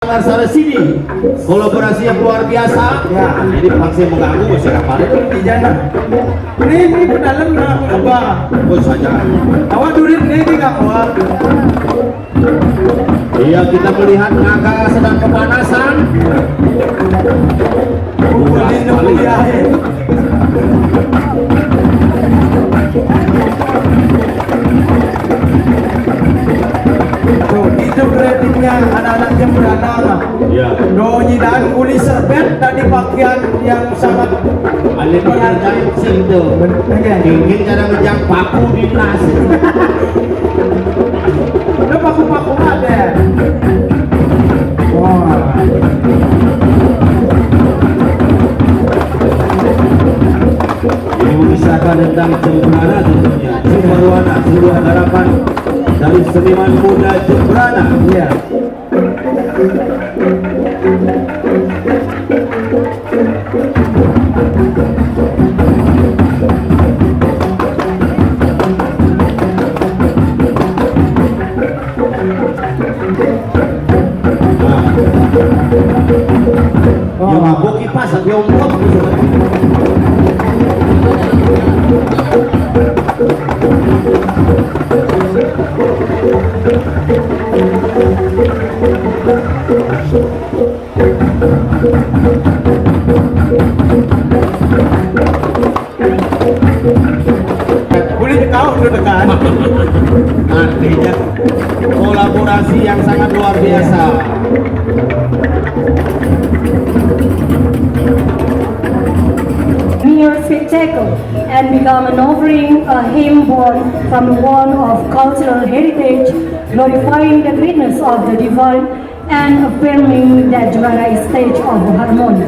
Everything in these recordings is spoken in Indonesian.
Sana sini kolaborasi yang luar biasa ya. Jadi pasti mengganggu masyarakat di jana ini ke dalam nak apa oh saja awak durit ini tidak awak iya kita melihat naga sedang kepanasan bukulin ya itu kreatifnya anak-anak yang beranak ya donyi dan kulit serbet dari pakaian yang sangat alih berjaya itu ingin cara ngejak paku di nas ada paku-paku ada wah ini mengisahkan tentang Jembrana tentunya Jemberwana sebuah harapan dari seniman muda Jembrana iya yang mabuk kipas tapi omong kulit kau sudah tekan artinya kolaborasi yang sangat luar biasa. Mere spectacle and become an offering, a hymn born from one of cultural heritage, glorifying the greatness of the divine and affirming that Jembrana is stage of harmony.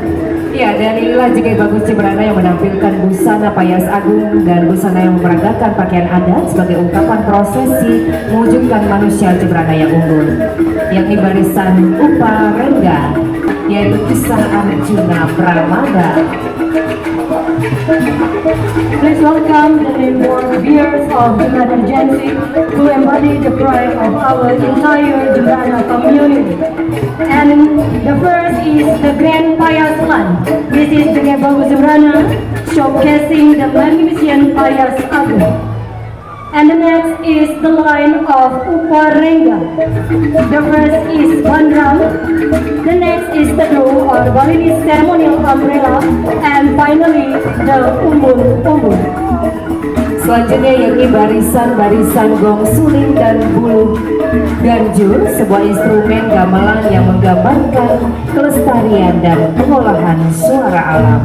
Ya, dan inilah JKI Bagus Jembrana yang menampilkan busana payas agung dan busana yang memeragakan pakaian adat sebagai ungkapan prosesi mewujudkan manusia Jembrana yang unggul, yakni barisan Uparengga, yaitu kisah Arjuna Pramada. Please welcome the newborn beers of Jembrana Regency who embody the pride of our entire Jembrana community. And the first is the Grand Payas Land. This is JKI Bagus Jembrana showcasing the magnificent Payas Agung. And the next is the line of Uparenga. The first is Bandram. The next is the Dru or Balinese ceremonial umbrella. And finally, the Umbul. Selanjutnya yakni barisan-barisan gong suling dan bulu ganjur, sebuah instrumen gamelan yang menggambarkan kelestarian dan pengolahan suara alam.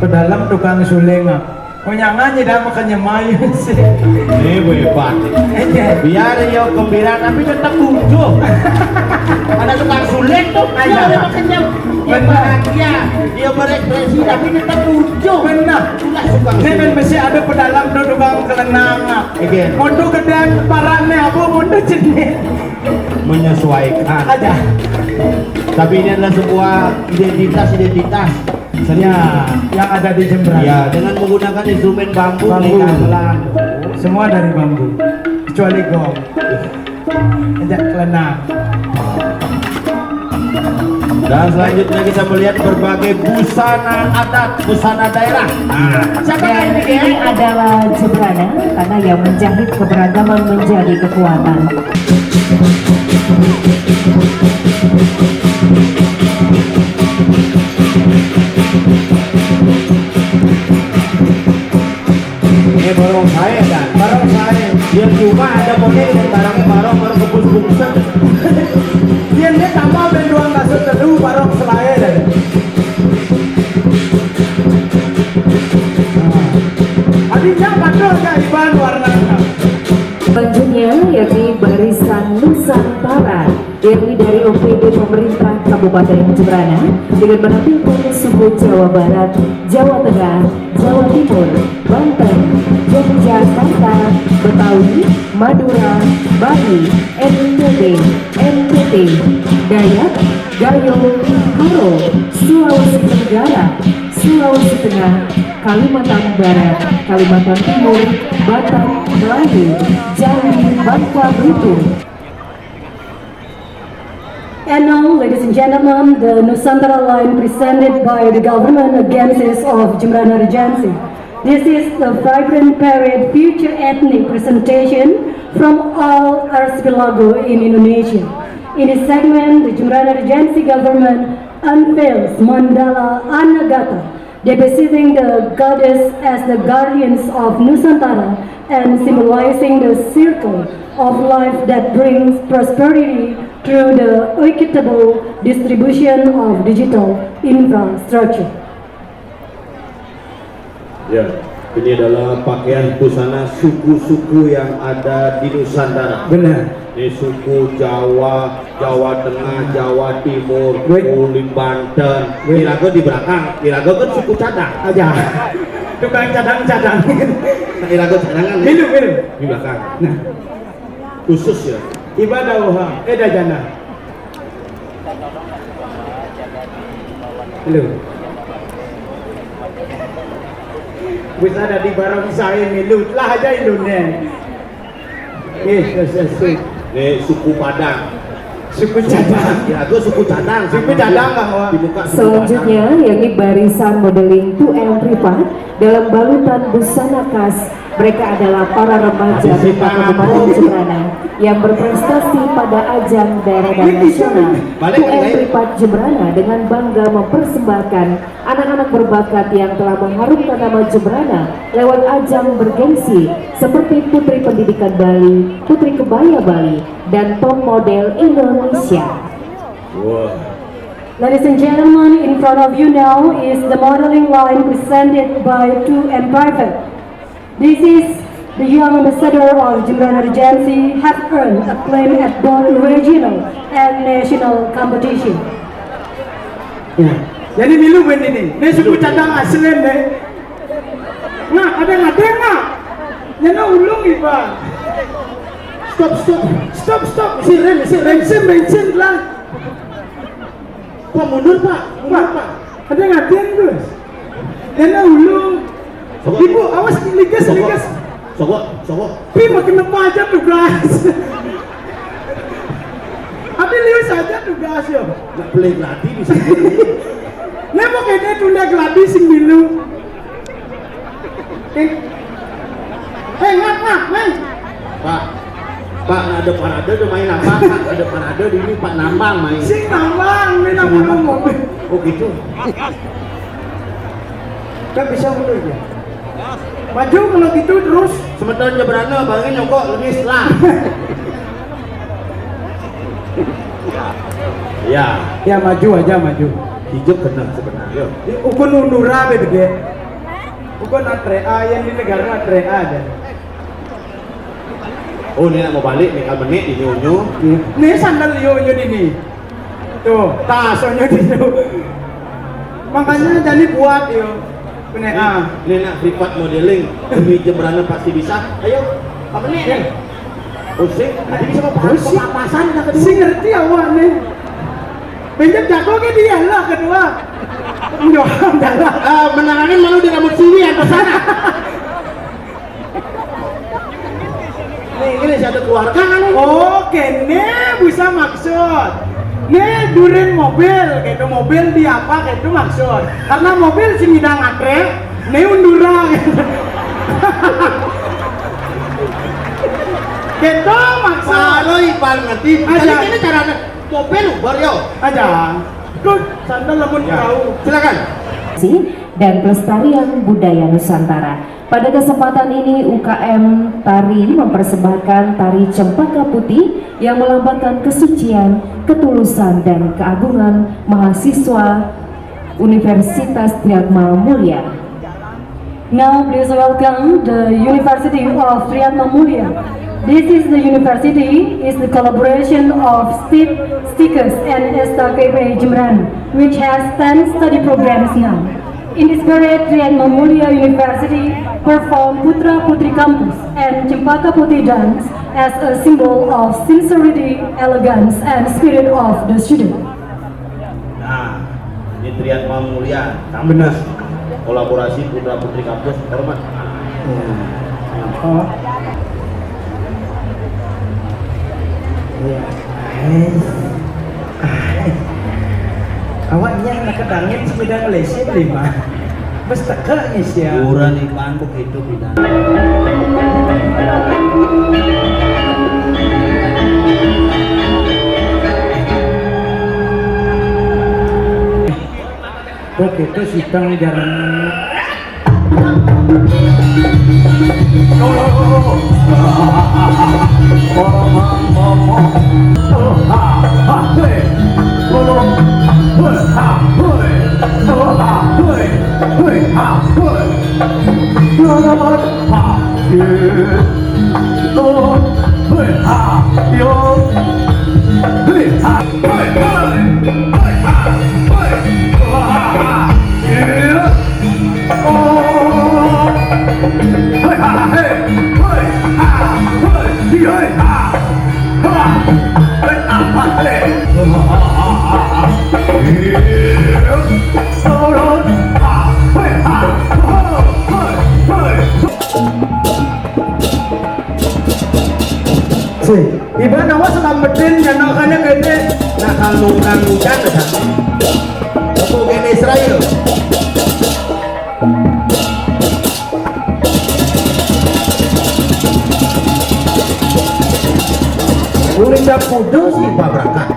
pedalam tukang suling penyangannya dah makanya mayu sih Hebat. Biar dia gembira tapi tetap muncul. Ada tukang sulit tuh, dia makanya dia bahagia, dia berekspresi tapi tetap muncul. benar Itulah tukang ini kan sulit. mesti ada pedalam tuh tukang kelenang Again. mundur gedean parahnya aku mundur jenis Menyesuaikan. aja Tapi ini adalah sebuah identitas. ya yang ada di Jembrana Ya, dengan menggunakan instrumen bambu, Bambu. gamelan. semua dari bambu kecuali gong ajak kelenang Dan selanjutnya kita melihat berbagai busana adat, busana daerah. Siapa yang Dan ini? ini adalah Jembrana karena yang menjahit keberagaman menjadi kekuatan. Ini barong saya kan, barong saya. Dia cuma ada model yang barong kebus-busan. dia tambah benduang kasut teduh barok selaya deh adiknya padahal kaiban warnanya Selanjutnya yakni barisan Nusantara, yakni dari OPD pemerintah Kabupaten Jembrana dengan menampilkan suku Jawa Barat, Jawa Tengah, Jawa Timur, Banten, Yogyakarta, Betawi, Madura, Bali, NTT, Dayak, Gayo, Karo, Sulawesi Tenggara, Sulawesi Tengah, Kalimantan Barat, Kalimantan Timur, Batak, Melayu, Jambi, Bangka Belitung. And now, ladies and gentlemen, the Nusantara line presented by the government agencies of Jemberana Regency. This is the vibrant parade future ethnic presentation from all archipelago in Indonesia. In this segment, the Jemberana Regency government unveils Mandala Anagata, depicting the goddess as the guardians of Nusantara and symbolizing the circle of life that brings prosperity through the equitable distribution of digital infrastructure. Ya, ini adalah pakaian busana suku-suku yang ada di Nusantara. Benar. Ini suku Jawa, Jawa Tengah, Jawa Timur, Wait. Uli, Banten. Irago di belakang. Irago kan suku cadang. Aja. Tukang cadang-cadang. Nah, Irago cadangan ya? Minum. Di belakang. Nah, Khusus ya. ibadah uha, jana. Halo. Bisa ada di barang saya milut lah aja Indonesia. Yes. Ini suku Padang. Suku cadang. Irago suku cadang. Suku cadang bahwa Di muka suku Selanjutnya, yakni barisan modeling 2M privat dalam balutan busana khas. Mereka adalah para remaja di Kabupaten Jemberana yang berprestasi pada ajang daerah dan nasional. 2M privat Jemberana dengan bangga mempersembahkan anak-anak berbakat yang telah mengharumkan nama Jemberana lewat ajang bergengsi seperti Putri Pendidikan Bali, Putri Kebaya Bali, dan Top Model Indonesia. Wah. Ladies and gentlemen, in front of you now is the modeling line presented by 2M Private. This is the young ambassador of Jemberana Regency, have earned acclaim at both regional and national competition. Ya. Jadi minum ini. Ini suku cadang asli nih. Nah, ada nggak? Jangan ulung iba. Stop. Bensin lah. Pak mundur Pak. Ada nggak terus? Jangan ulung. Ibu, awas ligas. Sogok. Pi makin apa aja tugas. Abi lius saja tugas yo. Nggak boleh gladi di sini. Nih mau kayaknya tunda gladi sing milu. Ngap, Pak, ada parade udah main apa? Pak, ada parade di ini Pak Nambang main. Sing nambang, ini nambang mobil. Oh gitu. Kan bisa mundur ya. Maju kalau gitu terus. Sementara Jemberana bangin nyokok lengis lah. Ya, Ya maju aja maju. hijau kena sebenarnya. Ukun undura bege. Ukun atrea yang di negara atrea ada. Oh ini nak mau balik nih kalau menit ini unyu. Nih sandal yo ini. Tuh, tas onyo di situ. Makanya jadi buat yo. Bener Ini nak privat modeling demi Jemberana pasti bisa. Ayo, apa nih? Pusing, nanti bisa papasan nak kedua. Si ngerti awak nih. Pinjam jago ke dia lah kedua. Johan dalah. Menangani malu di rambut sini atau sana. Ini saya ada keluarga kan? Oke, nih bisa maksud. Nih durin mobil, gitu mobil di apa gitu maksud. Karena mobil si ngidang atre, nih undura. Gitu maksud. Kalau ipal ngerti, Aja. ini cara mobil bar yo. Aja. Kut, sandal lamun tahu. Silakan. Dan pelestarian budaya Nusantara. Pada kesempatan ini UKM Tari mempersembahkan tari Cempaka Putih yang melambangkan kesucian, ketulusan, dan keagungan mahasiswa Universitas Triatma Mulia. Now please welcome the University of Triatma Mulia. This is the university is the collaboration of Steve Stickers and STKP Jemberana, which has 10 study programs now. In this period, Triatma Mulia University performed Putra Putri Campus and Cempaka Putih dance as a symbol of sincerity, elegance, and spirit of the student. Nah, ini Triatma Mulia. Benar. Kolaborasi Putra Putri Kampus, hormat. Oh. Ya. anak kedangin semidang lesit lima. Bes teka ngis ya. Kurang ikan begitu bidang. Kok itu sidang jarang. Iba nawa selambetin janokannya gede. Nah kalau kang hujan dah. Aku gini Israel. Udah kudu sih babrakan.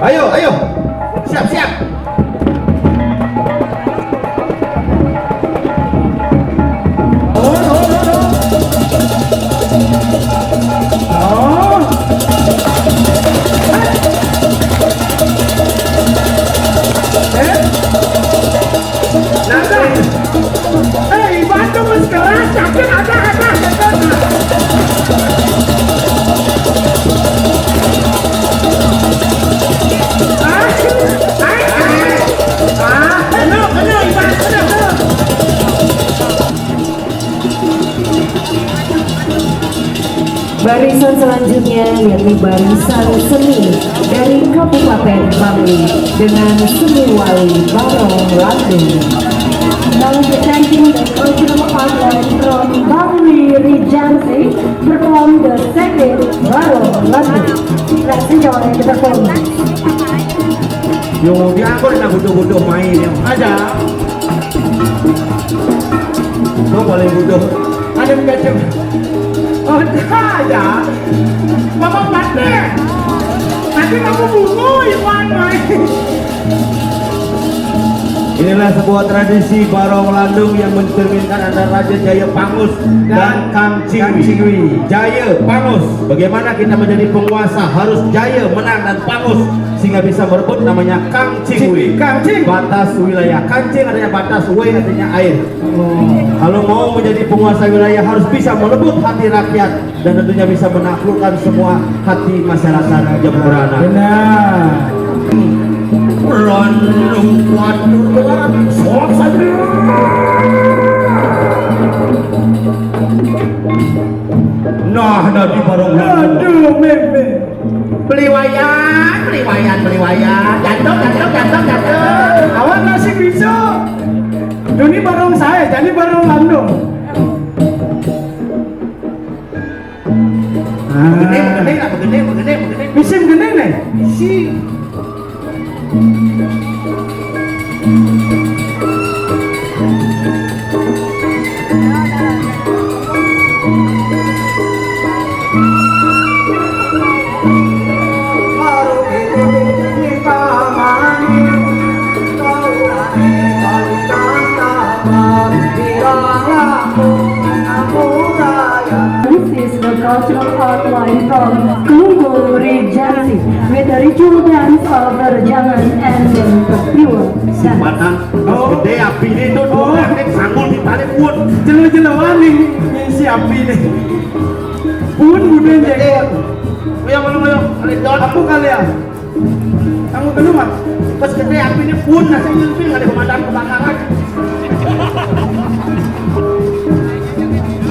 Ayo, ayo. Siap, siap. Bandung mas keras, yakin ada. Barisan selanjutnya yakni barisan seni dari Kabupaten Bangli dengan seni wali Barong Landung. Now presenting the original artwork from Bangli Regency perform the second Barong Landung. Let's enjoy the performance. Yo, dia aku nak butuh main yang aja. Kau boleh butuh. Ada kacau. Oh, ya. Mama pakai. Nanti kamu bungu, Iwan main. Inilah sebuah tradisi Barong Landung yang mencerminkan antara Raja Jaya Pangus dan Kang Cingwi. Jaya Pangus, bagaimana kita menjadi penguasa harus jaya, menang dan pangus sehingga bisa merebut namanya Kang Cingwi. Kang Cing. Batas wilayah. Kancing artinya batas, we artinya air. Kalau mau menjadi penguasa wilayah harus bisa merebut hati rakyat dan tentunya bisa menaklukkan semua hati masyarakat Jemberana. Benar. Landung kuat sok saja. Nah, dari Barong Landung. Aduh, meme. Beliwayan. Jatuh. Awan masih bisa. Ini barong saya, jadi barong Landung. Begini. Misim gede nih. Misim. This is the cultural outline from Kelungkung Regency with the ritual dance of Berjangan and the pure dance. Batang gede api ini tuh dua teknik sanggul di tali pun. Jelo-jeloan nih siapi nih. Pun budeng jenggot. Ayo, Aku kali ya. Kamu keluar. pas gede api ini pun nasi nyelpil nggak ada pemadam kebakaran.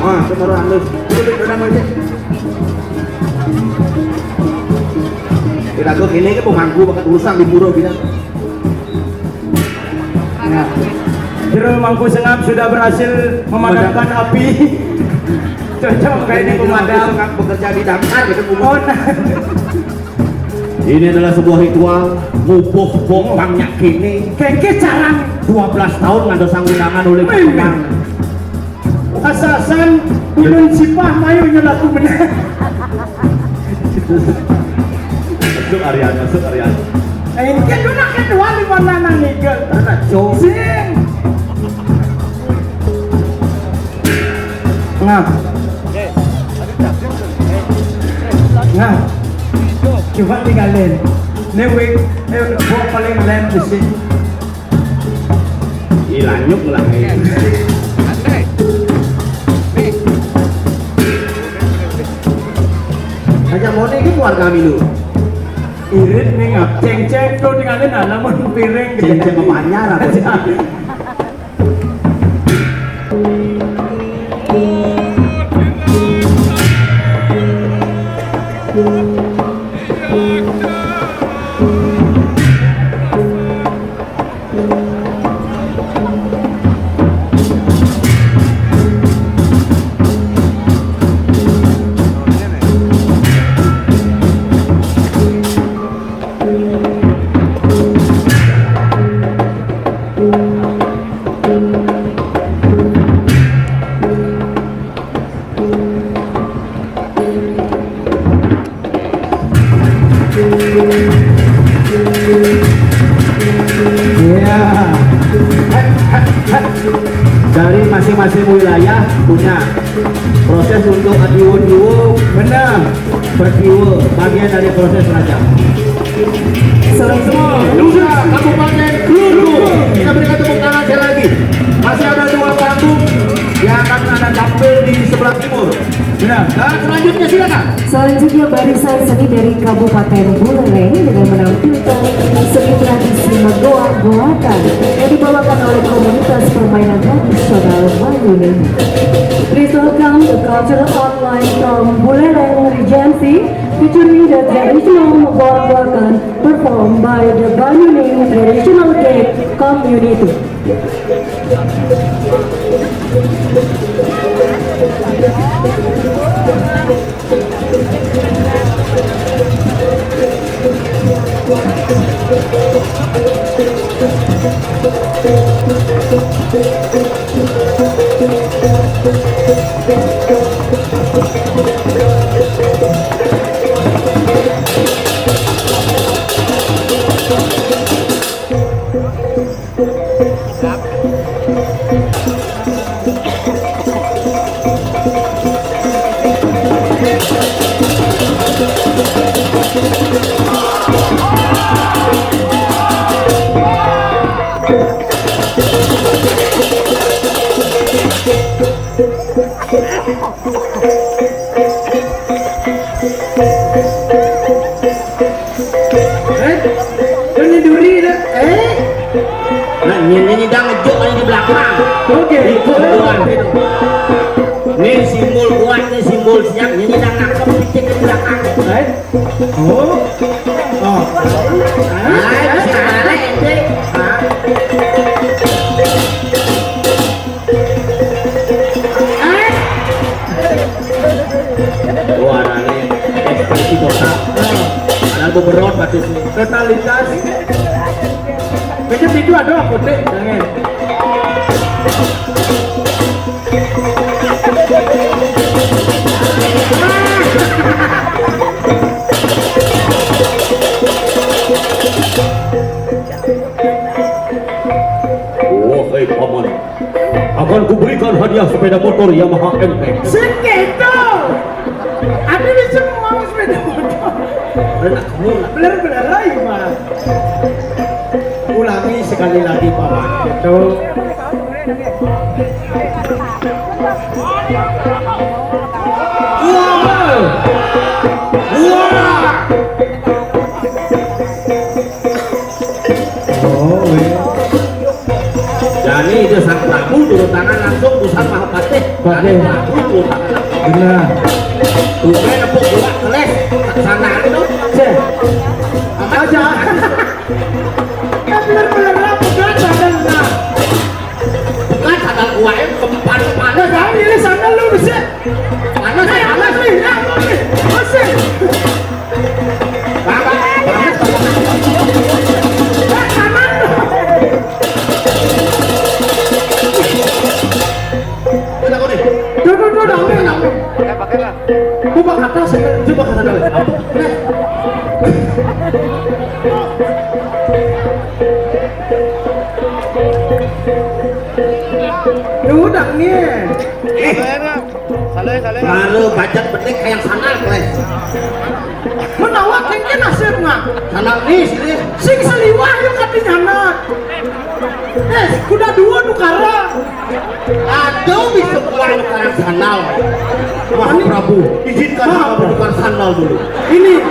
Ah, kemaruan lu. Udah mau aja. Kira gue ini ke pemangku bakal urusan di buru bilang. Jero Mangku Sengap sudah berhasil memadamkan api Cocok kayak ini pemadam. Tukang bekerja di damkar gitu. Oh, nah. Ini adalah sebuah ritual ngubuh bongkangnya kini. Keke carang 12 tahun ngado sanggulangan oleh Memang. bongkang. asasan ulun sipah mayu nyelaku bener. Masuk Aryan, masuk Aryan. Ini kedua kedua di mana nang nigel. Sing. Ngap. Ngap. Coba tinggalin. Nih wik, bawa paling lem di sini. Ilanyuk lah. Aja mau ini keluarga Milu. Irit nih ngap. Ceng-ceng tuh tinggalin halaman piring. Ceng-ceng apa anyar apa sih? Iya. Dari masing-masing wilayah punya proses untuk adiwo-diwo Benar. berdiwo bagian dari proses raja. Selanjutnya Nusa Kabupaten Kluru. Kita berikan tepuk tangan sekali lagi. Masih ada 2 kampung yang akan ada tampil di sebelah timur. Benar. Dan selanjutnya silakan. Selanjutnya barisan seni dari Kabupaten Buleleng dengan menampilkan seni tradisi Megoak-goakan yang dibawakan oleh komunitas permainan tradisional Mayuning. Please welcome the cultural outline from Buleleng Regency featuring the traditional Megoak-goakan performed by the Banyuning Traditional Game Community. Ini duri dah. Nah, nyanyi dah ngejuk aja di belakang. Oke. Ikut doang itu. Nih simbol kuat, nih simbol siap. Nyanyi dah nangkep picek di belakang. Right. Oh. Oh. Hai, bisa ada ente. Wah, ada ekspresi total. Ada beberapa batis nih. Totalitas. Macam itu ada aku deh, jangan. Oh, hei paman. Akan kuberikan hadiah sepeda motor Yamaha MT. Segitu. Ada bisa mau sepeda motor. Benar kamu. Benar-benar raih, Pak. Ulangi sekali lagi, Pak. Itu. Wow. Wah. Oh, iya. Jadi itu sang Prabu turun tangan langsung pusat Mahapati. Patih. Prabu turun tangan langsung. Benar. Udah nepuk dua keles sana itu. Cek. Aja. Benar-benar apa kan sadar nah. Kan sadar UAM kempan-kempan. Nah, ini sandal lu bisa. coba kata saya. Coba kata dulu. Udah nih. Kalau bajak betik kayak sanal kles. Menawak kengke nasib nggak? Sanal nih sini. Sing seliwah yang katanya anak. Kuda dua nukara. Aduh bisa pulang nukaran sanal. Wah Prabu, izinkan hamba menukar sanal dulu. Ini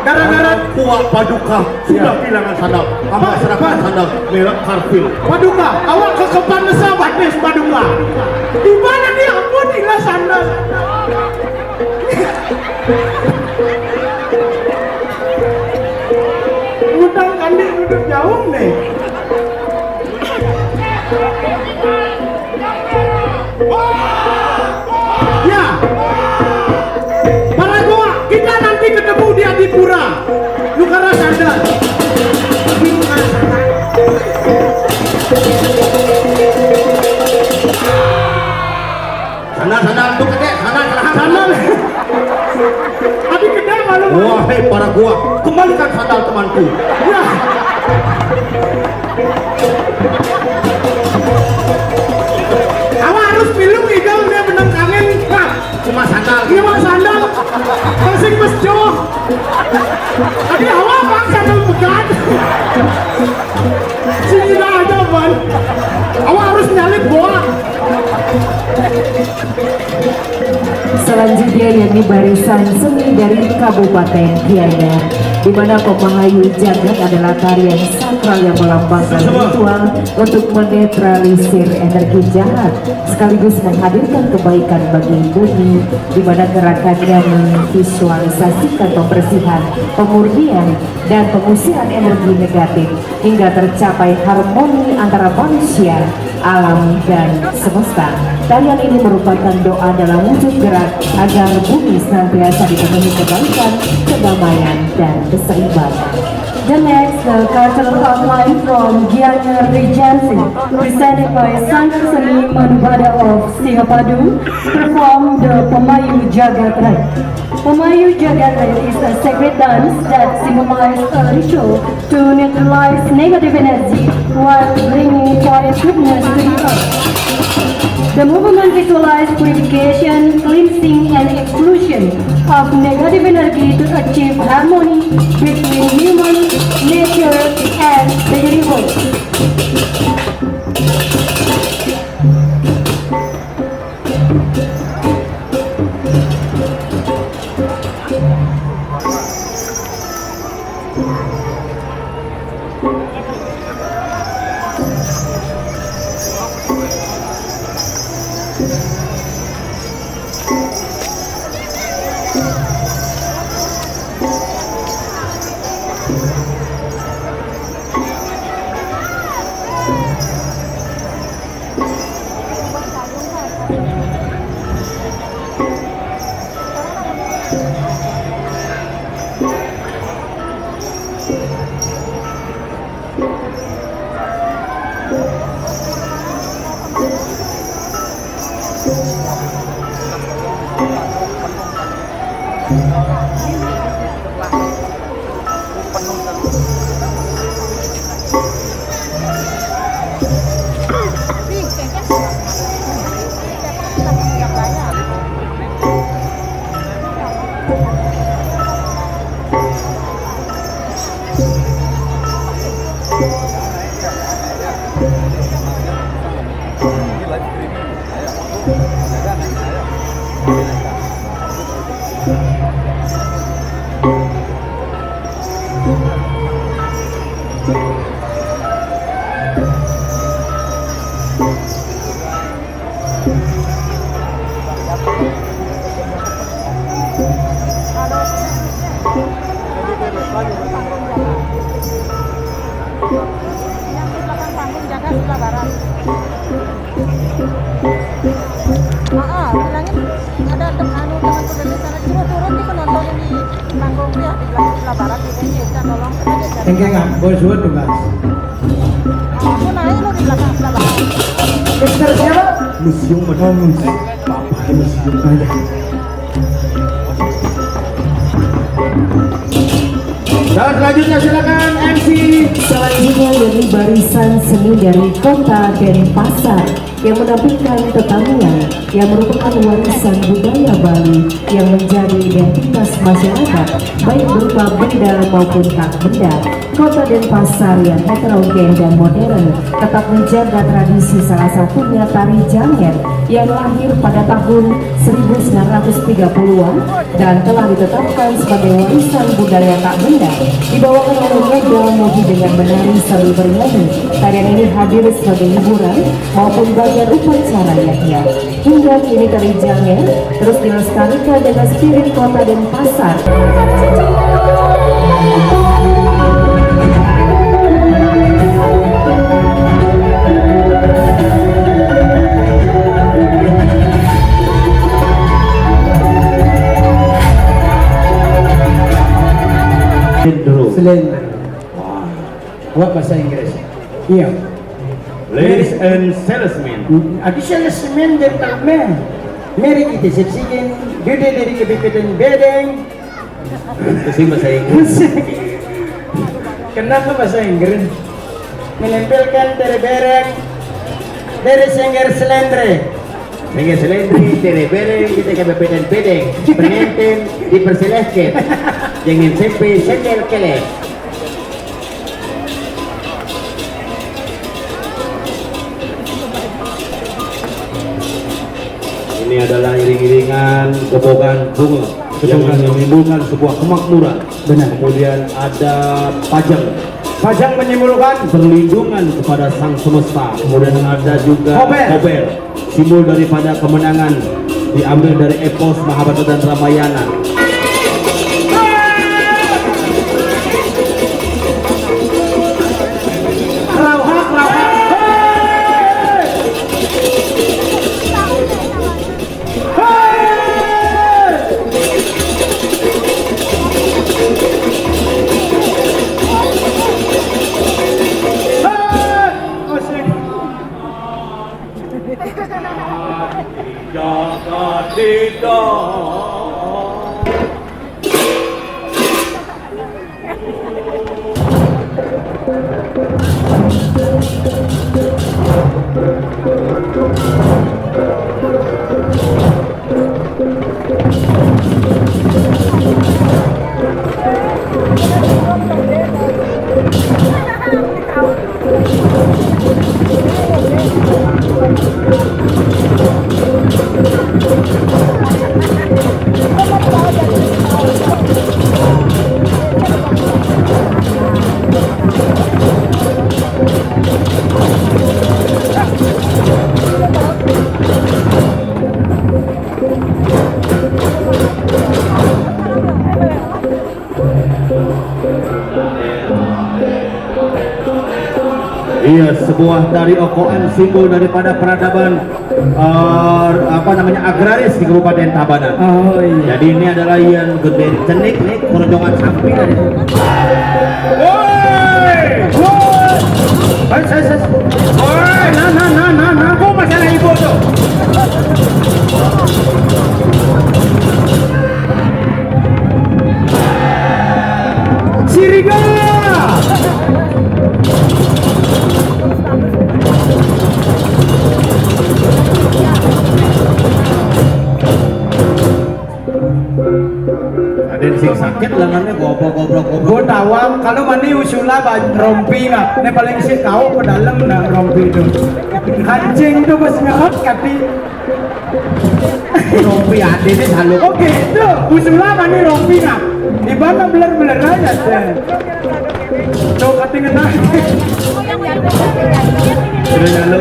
gara-gara kuat paduka sudah kehilangan sandal. Hamba serahkan sandal merek Harville. Paduka, awak kekepan sahabat nih Paduka. Di mana nih ampun hilang sandal. Utang kandi duduk jauh nih. Ya, para goa, kita nanti ketemu di Adipura. Nukara sandal. Sandal untuk kedek, Sandal. Tapi gede malu. Wahai para gua, kembalikan sandal temanku. Ya. Awak harus pilih hidau dia benang kangen. Nah, Cuma sandal. dia mah sandal. Masing mesjo. Tadi awak bang sandal pegat. Sini dah aja ban. Awak harus nyalip bola. Selanjutnya yakni barisan seni dari Kabupaten Gianyar, di mana pemahayu jagat adalah tarian sakral yang melambangkan ritual untuk menetralisir energi jahat sekaligus menghadirkan kebaikan bagi bumi, di mana gerakannya memvisualisasikan pembersihan, pemurnian, dan pengusiran energi negatif hingga tercapai harmoni antara manusia, alam, dan semesta. Tarian ini merupakan doa dalam wujud gerak agar bumi senantiasa dipenuhi kebaikan, kedamaian, dan keseimbangan. The next, the cultural outline from Gianyar Regency, presented by Sanggar Seni Manubada of Singapadu, perform the Pemayu Jagat Raya. Pemayu Jagat Raya is a sacred dance that symbolizes a ritual to neutralize negative energy while bringing quiet goodness to the earth. The movement visualizes purification, cleansing, and exclusion of negative energy to achieve harmony between human, nature, and the universe. Bilangin ada anu teman dari sana cuma turun nih penonton di panggung dia di belakang sebelah barat ini dia tolong ada cari. Engke nggak, boleh suat tuh guys. Aku naik lo di belakang sebelah barat. Mister siapa? Museum Oh, museum. Bapak museum aja. Dan selanjutnya silakan MC. Selanjutnya dari barisan seni dari Kota Denpasar yang menampilkan tetangga yang merupakan warisan budaya Bali yang menjadi identitas masyarakat baik berupa benda maupun tak benda. Kota Denpasar yang heterogen dan modern tetap menjaga tradisi, salah satunya tari Janger yang lahir pada tahun 1930-an dan telah ditetapkan sebagai warisan budaya tak benda. Dibawakan oleh Mega Mohi dengan menari sambil bernyanyi. Tarian ini hadir sebagai hiburan maupun bagian upacara yahya. Hingga kini tari Janger terus dilestarikan dengan spirit Kota Denpasar. Slender. Buat bahasa Inggris. Iya. Ladies and salesmen. Additional semen gentlemen. Mari kita saksikan Dude dari Kabupaten Bedeng. Itu bahasa Inggris. Kenapa bahasa Inggris? Menampilkan dari bereng dari Sengger Selendre. Dengan selendri, terebereng, kita Kabupaten Bedeng. Pengantin dipersilahkan. Jangan sampai sendal kelek. Ini adalah iring-iringan gebogan bunga yang menimbulkan sebuah kemakmuran. Benar. Kemudian ada pajang Menyimbolkan perlindungan kepada sang semesta. Kemudian ada juga Kober. simbol daripada kemenangan, diambil dari epos Mahabharata dan Ramayana. Iya, sebuah tari okoan simbol daripada peradaban agraris di Kabupaten Tabanan. Oh iya. Jadi ini adalah yang gede cenik nih, keroncongan samping dari itu. Woi! Woi! Nah, kok masalah ibu tuh? Sirigala. Ada sing sakit lengannya goblok. Gue tawang kalau mani usula rompi nggak, ini paling sih tahu ke dalam nah rompi itu. Anjing itu pas ngehot kati. Rompi ada ini selalu. Oke itu usula mani rompi nggak, di mana beler aja deh. Tuh kati ngena. Sudah lalu.